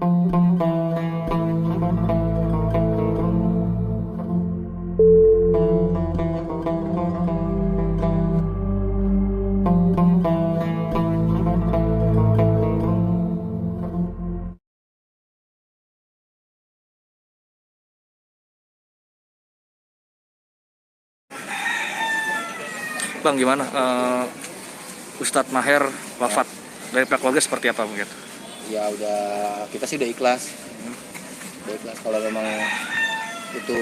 Bang, gimana Ustadz Maher wafat? Dari pihak keluarga seperti apa mungkin? Ya udah, kita sih udah ikhlas. Udah ikhlas kalau memang itu,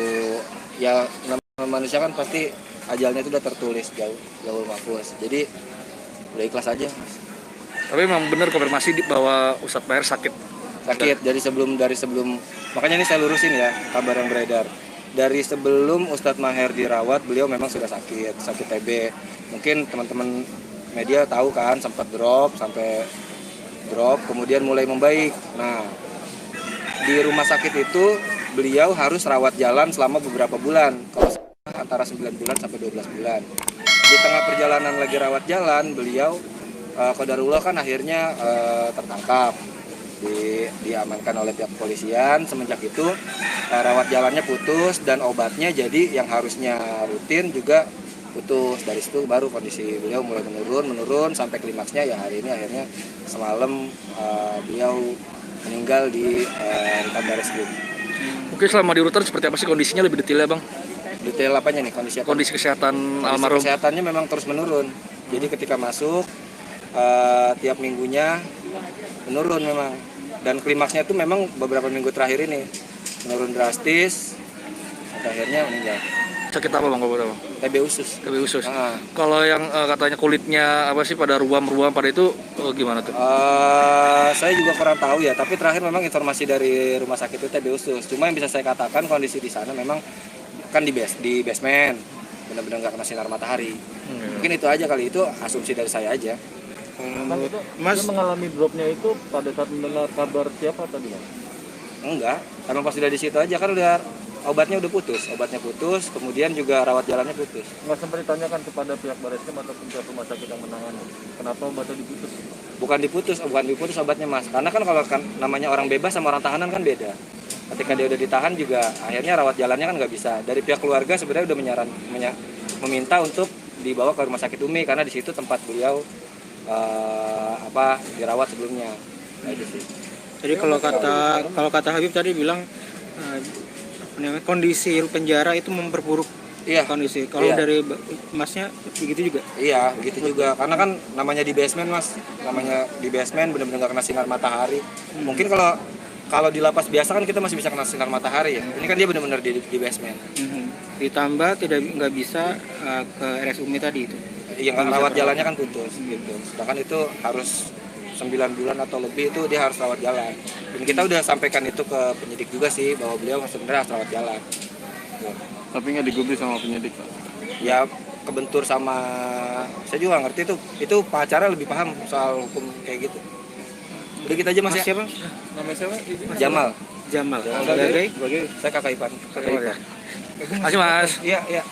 ya namanya manusia kan pasti ajalnya itu udah tertulis jauh mahfuz. Jadi udah ikhlas aja. Tapi memang benar konfirmasi bahwa Ustadz Maher sakit. Dari sebelum makanya ini saya lurusin ya kabar yang beredar. Dari sebelum Ustadz Maher dirawat, beliau memang sudah sakit TB. Mungkin teman-teman media tahu kan, sampai drop, kemudian mulai membaik. Nah, di rumah sakit itu beliau harus rawat jalan selama beberapa bulan, kalau antara 9 bulan sampai 12 bulan. Di tengah perjalanan lagi rawat jalan, beliau qadarullah kan akhirnya tertangkap, diamankan oleh pihak kepolisian. Semenjak itu rawat jalannya putus dan obatnya jadi yang harusnya rutin juga putus. Dari situ baru kondisi beliau mulai menurun sampai klimaksnya ya hari ini akhirnya semalam beliau meninggal di rutan Bareskrim. Mungkin selama di rutan seperti apa sih kondisinya, lebih detailnya Bang? Detail apanya nih, kondisi apa? Kondisi kesehatan almarhum. Kesehatannya memang terus menurun. Jadi ketika masuk tiap minggunya menurun memang, dan klimaksnya itu memang beberapa minggu terakhir ini menurun drastis sampai akhirnya meninggal. Sakit apa Bang kalau Bang? TB usus. TB usus. Kalau yang katanya kulitnya apa sih pada ruam-ruam pada itu gimana tuh? Saya juga kurang tahu ya, tapi terakhir memang informasi dari rumah sakit itu TB usus. Cuma yang bisa saya katakan kondisi di sana memang kan di basement, benar-benar nggak kena sinar matahari. Mungkin itu aja kali, itu asumsi dari saya aja. Mas mengalami dropnya itu pada saat mendengar kabar siapa tadi Mas? Enggak, karena pas udah di situ aja kan udah obatnya putus, kemudian juga rawat jalannya putus. Nggak sempat ditanyakan kepada pihak Bareskrim ataupun pihak rumah sakit yang menangani, kenapa obatnya diputus? Bukan diputus obatnya Mas, karena kan kalau kan namanya orang bebas sama orang tahanan kan beda. Ketika dia udah ditahan juga akhirnya rawat jalannya kan nggak bisa. Dari pihak keluarga sebenarnya udah meminta untuk dibawa ke rumah sakit Umi karena di situ tempat beliau dirawat sebelumnya. Jadi kalau kata Habib tadi bilang kondisi penjara itu memperburuk kondisi. Kalau dari Masnya begitu juga? Iya, begitu juga. Karena kan namanya di basement Mas, benar-benar nggak kena sinar matahari. Mungkin kalau di lapas biasa kan kita masih bisa kena sinar matahari ya. Ini kan dia benar-benar di basement. Ditambah nggak bisa ke RS Umi tadi itu. Yang rawat jalannya kan putus gitu. Sedangkan itu harus 9 bulan atau lebih itu dia harus rawat jalan. Dan kita udah sampaikan itu ke penyidik juga sih bahwa beliau sebenarnya harus rawat jalan. Tapi nggak digubris sama penyidik Pak? Ya kebentur sama, saya juga ngerti itu pengacara lebih paham soal hukum kayak gitu. Udah kita aja Mas ya. Siapa? Nama siapa? Jamal. Sebagai saya kakak Ipan. Makasih Mas. Iya.